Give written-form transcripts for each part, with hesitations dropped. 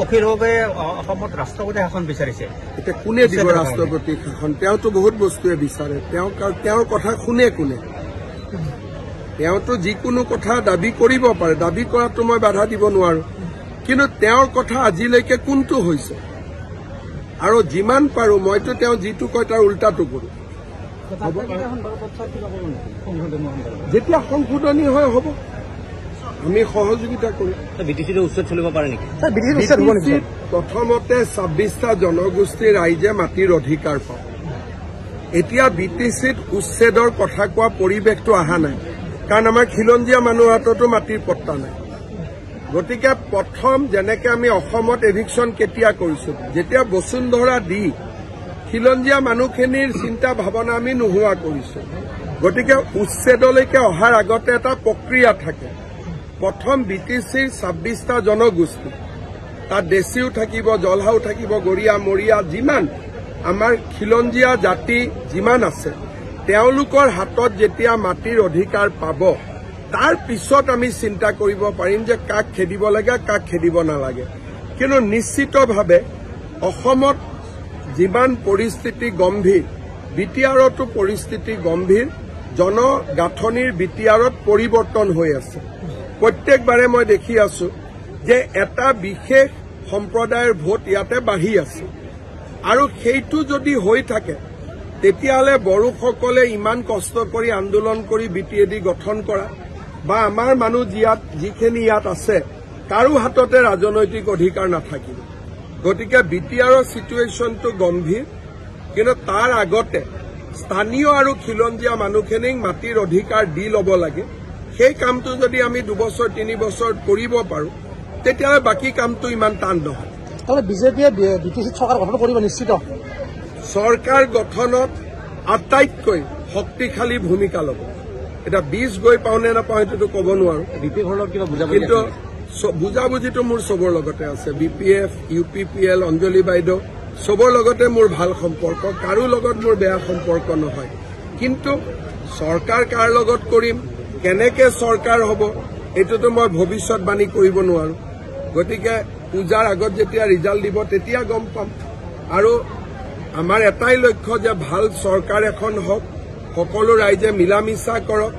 অখিলভাৱে অসমত ৰাষ্ট্ৰপতি শাসন বিচাৰিছে। এতিয়া কোনে দিব ৰাষ্ট্ৰপতি শাসন? তেওঁতো বহুত বস্তুৱে বিচাৰে। তেওঁৰ কথা কোনে তেওঁতো যিকোনো কথা দাবী কৰিব পাৰে, দাবী কৰাটো মই বাধা দিব নোৱাৰো, কিন্তু তেওঁৰ কথা আজিলৈকে কোনটো হৈছে? আৰু যিমান পাৰো মইতো তেওঁ যিটো কয় তাৰ উল্টাটো কৰো। যেতিয়া সংশোধনী হয় হ'ব, আমি সহযোগিতা কৰিম। বিটিচিটো উচ্ছেদ চলিব পাৰে নেকি? প্ৰথমতে 26টা জনগোষ্ঠীৰ ৰাইজে মাটিৰ অধিকাৰ পাব। এতিয়া বিটিচিত উচ্ছেদৰ কথা কোৱা পৰিৱেশটো অহা নাই, কাৰণ আমাৰ খিলঞ্জীয়া মানুহৰ হাততো মাটিৰ পট্টা নাই। গতিকে প্ৰথম যেনেকে আমি অসমত এভিকশ্যন কেতিয়া কৰিছো, যেতিয়া বসুন্ধৰা দি খিলঞ্জীয়া মানুহখিনিৰ চিন্তা ভাৱনা আমি নোহোৱা কৰিছো। গতিকে উচ্ছেদলৈকে অহাৰ আগতে এটা প্ৰক্ৰিয়া থাকে। প্ৰথম বিটিচিৰ 26টা জনগোষ্ঠী, তাত দেশীও থাকিব, জলহাও থাকিব, গৰীয়া মৰিয়া যিমান আমাৰ খিলঞ্জীয়া জাতি যিমান আছে, তেওঁলোকৰ হাতত যেতিয়া মাটিৰ অধিকাৰ পাব, তাৰ পিছত আমি চিন্তা কৰিব পাৰিম যে কাক খেদিব লাগে, কাক খেদিব নালাগে। কিন্তু নিশ্চিতভাৱে অসমত যিমান পৰিস্থিতি গম্ভীৰ, বিটিআৰতো পৰিস্থিতি গম্ভীৰ, জনগাঁথনিৰ বিটিআৰত পৰিৱৰ্তন হৈ আছে। প্ৰত্যেকবাৰে মই দেখি আছো যে এটা বিশেষ সম্প্ৰদায়ৰ ভোট ইয়াতে বাঢ়ি আছে, আৰু সেইটো যদি হৈ থাকে তেতিয়াহ'লে বড়োসকলে ইমান কষ্ট কৰি আন্দোলন কৰি বিটিএডি গঠন কৰা বা আমাৰ মানুহ যিখিনি ইয়াত আছে কাৰো হাততে ৰাজনৈতিক অধিকাৰ নাথাকিব। গতিকে বিটিআৰৰ চিটুৱেশ্যনটো গম্ভীৰ, কিন্তু তাৰ আগতে স্থানীয় আৰু খিলঞ্জীয়া মানুহখিনিক মাটিৰ অধিকাৰ দি ল'ব লাগে। সেই কামটো যদি আমি 2 বছৰ 3 বছৰ কৰিব পাৰো, তেতিয়াহ'লে বাকী কামটো ইমান টান নহয়। বিজেপিয়ে বিটিচিত চৰকাৰ গঠন কৰিব নিশ্চিত। চৰকাৰ গঠনত আটাইতকৈ শক্তিশালী ভূমিকা ল'ব। এতিয়া 20 গৈ পাওঁ নে নাপাওঁ সেইটোতো ক'ব নোৱাৰো, কিন্তু বুজাবুজিটো মোৰ চবৰ লগতে আছে। BPF, UPPL, অঞ্জলি বাইদেউ চবৰ লগতে মোৰ ভাল সম্পৰ্ক, কাৰো লগত মোৰ বেয়া সম্পৰ্ক নহয়। কিন্তু চৰকাৰ কাৰ লগত কৰিম, কেনেকে চৰকাৰ হ'ব, এইটোতো মই ভৱিষ্যতবাণী কৰিব নোৱাৰো। গতিকে পূজাৰ আগত যেতিয়া ৰিজাল্ট দিব তেতিয়া গম পাম। আৰু আমাৰ এটাই লক্ষ্য যে ভাল চৰকাৰ এখন হওক, সকলো ৰাইজে মিলা মিছা কৰক।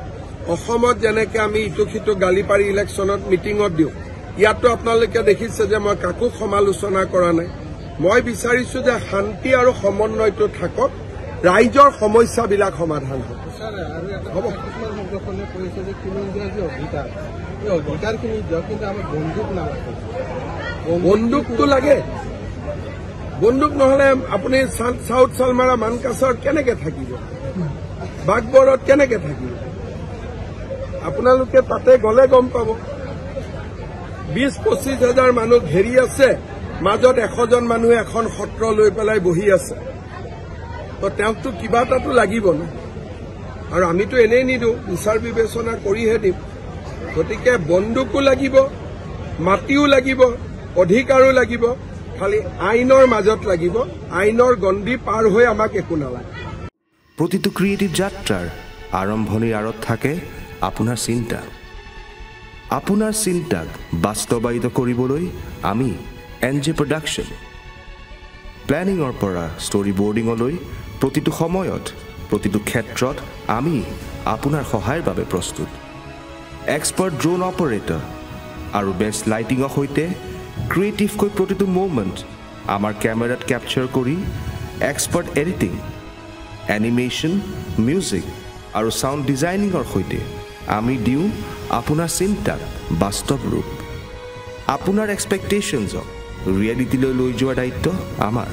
অসমত যেনেকে আমি ইটো সিটো গালি পাৰি ইলেকশ্যনত মিটিঙত দিওঁ, ইয়াতো আপোনালোকে দেখিছে যে মই কাকো সমালোচনা কৰা নাই। মই বিচাৰিছো যে শান্তি আৰু সমন্বয়টো থাকক, ৰাইজৰ সমস্যাবিলাক সমাধান হ'ব। বন্দুকটো লাগে, বন্দুক নহলে আপুনি চাউথ চালমাৰা মানকাছৰ কেনেকে থাকিব, বাগবৰত কেনেকে থাকিব? আপোনালোকে তাতে গলে গম পাব। 20-25 হাজাৰ মানুহ ঘেৰি আছে, মাজত 100 জন মানুহে এখন সত্ৰ লৈ পেলাই বহি আছে। তো তেওঁকতো কিবা এটাতো লাগিব ন, আৰু আমিতো এনেই নিদিওঁ, বিচাৰ বিবেচনা কৰিহে দিম। গতিকে বন্দুকো লাগিব, মাটিও লাগিব, অধিকাৰো লাগিব, খালি আইনৰ মাজত লাগিব। আইনৰ গণ্ডি পাৰ হৈ আমাক একো নালাগে। প্ৰতিটো ক্ৰিয়েটিভ যাত্ৰাৰ আৰম্ভণিৰ আঁৰত থাকে আপোনাৰ চিন্তা। আপোনাৰ চিন্তাক বাস্তৱায়িত কৰিবলৈ আমি NJ প্ৰডাকশ্যন। প্লেনিঙৰ পৰা ষ্টৰী বৰ্ডিঙলৈ প্ৰতিটো সময়ত, প্ৰতিটো ক্ষেত্ৰত আমি আপোনাৰ সহায়ৰ বাবে প্ৰস্তুত। এক্সপাৰ্ট ড্ৰোন অপাৰেটৰ আৰু বেষ্ট লাইটিঙৰ সৈতে ক্ৰিয়েটিভকৈ প্ৰতিটো মুভমেণ্ট আমাৰ কেমেৰাত কেপচাৰ কৰি এক্সপাৰ্ট এডিটিং, এনিমেশ্যন, মিউজিক আৰু ছাউণ্ড ডিজাইনিঙৰ সৈতে আমি দিওঁ আপোনাৰ চিন্তাক বাস্তৱ ৰূপ। আপোনাৰ এক্সপেক্টেশ্যনছক ৰিয়েলিটিলৈ লৈ যোৱাৰ দায়িত্ব আমাৰ।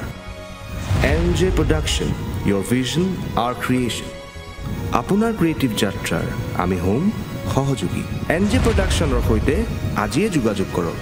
NJ production, your vision, our creation। আপোনাৰ ক্ৰিয়েটিভ যাত্ৰাৰ আমি হ'ম সহযোগী। NJ প্ৰডাকশ্যনৰ সৈতে আজিয়ে যোগাযোগ কৰক।